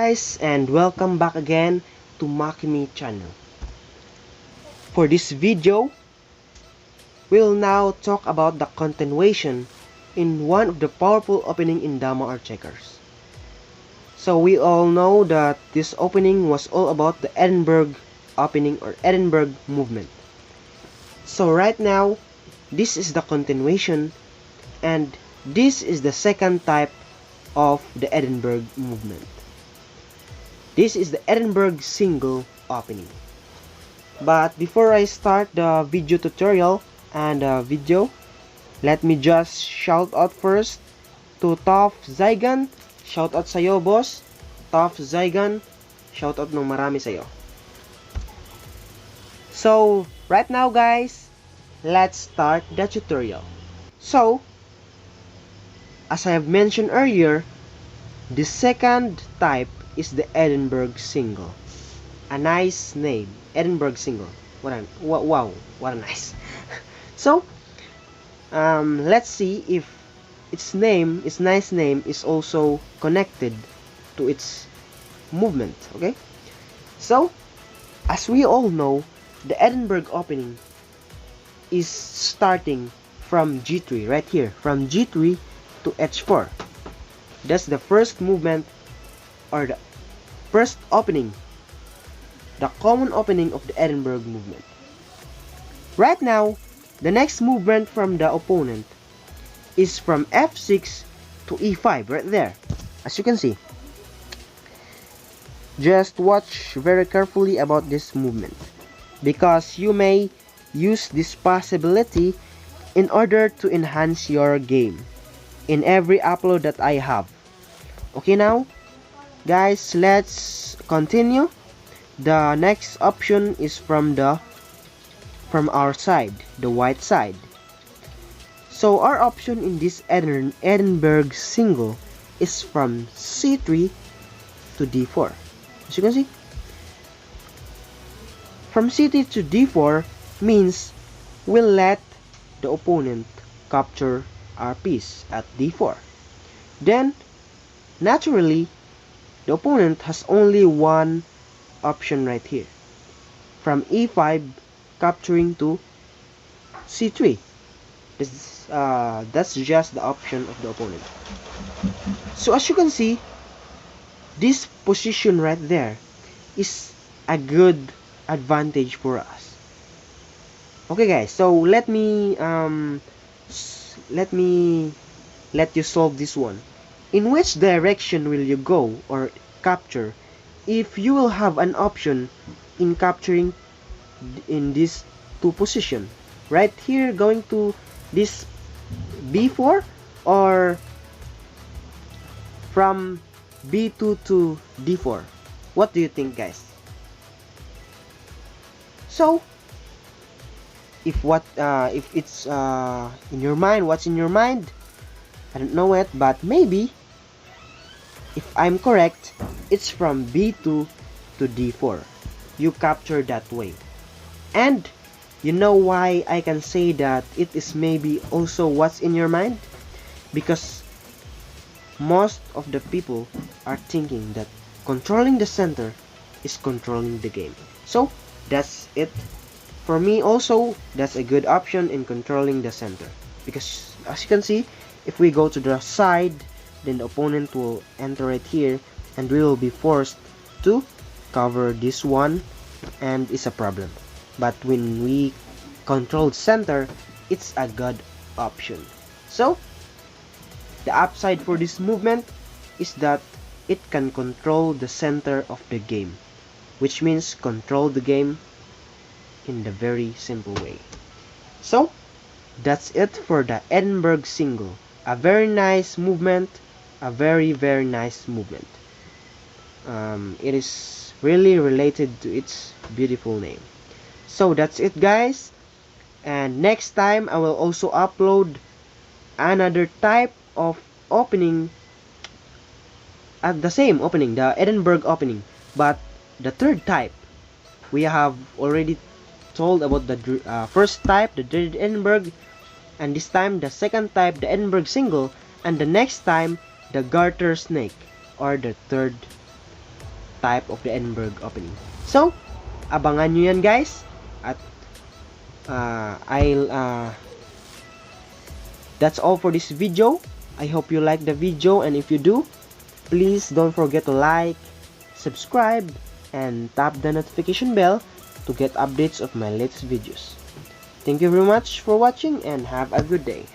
guys, and welcome back again to Makimi channel. For this video, we'll now talk about the continuation in one of the powerful opening in Dama or checkers. So we all know that this opening was all about the Edinburgh opening or Edinburgh movement. So right now, this is the continuation, and this is the second type of the Edinburgh movement. This is the Edinburgh Single opening. But before I start the video tutorial and video, let me just shout out first to Tof Zygan. Shout out sa'yo, boss. Tof Zygan. Shout out ng marami sa'yo. So, right now guys, let's start the tutorial. So, as I have mentioned earlier, the second type is the Edinburgh Single. A nice name, Edinburgh Single. Wow, what a nice. So, let's see if its nice name is also connected to its movement. Okay. So, as we all know, the Edinburgh opening is starting from G3 right here, from G3 to H4. That's the first movement, or the first opening, the common opening of the Edinburgh movement. Right now, the next movement from the opponent is from F6 to E5, right there, as you can see. Just watch very carefully about this movement, because you may use this possibility in order to enhance your game in every upload that I have. Okay, now guys, let's continue. The next option is from our side, the white side. So our option in this Edinburgh Single is from C3 to D4. As you can see, from C3 to D4 means we'll let the opponent capture our piece at D4. Then naturally, the opponent has only one option right here, from E5 capturing to C3. That's just the option of the opponent. So as you can see, this position right there is a good advantage for us. Okay guys, so let you solve this one. In which direction will you go or capture if you will have an option in capturing in these two position? Right here, going to this B4, or from B2 to D4? What do you think, guys? So, if it's in your mind, what's in your mind? I don't know it, but maybe, if I'm correct, it's from B2 to D4. You capture that way. And you know why I can say that it is maybe also what's in your mind? Because most of the people are thinking that controlling the center is controlling the game. So that's it. For me also, that's a good option in controlling the center. Because as you can see, if we go to the side, then the opponent will enter right here, and we will be forced to cover this one, and it's a problem. But when we control center, it's a good option. So the upside for this movement is that it can control the center of the game, which means control the game in the very simple way. So that's it for the Edinburgh Single. A very nice movement, a very nice movement. It is really related to its beautiful name. So that's it guys, and next time I will also upload another type of opening at the same opening, the Edinburgh opening, but the third type. We have already told about the first type, the dreaded Edinburgh, and this time the second type, the Edinburgh Single, and the next time the garter snake, or the third type of the Edinburgh opening. So, abangan nyo yan guys. At that's all for this video. I hope you like the video, and if you do, please don't forget to like, subscribe, and tap the notification bell to get updates of my latest videos. Thank you very much for watching and have a good day.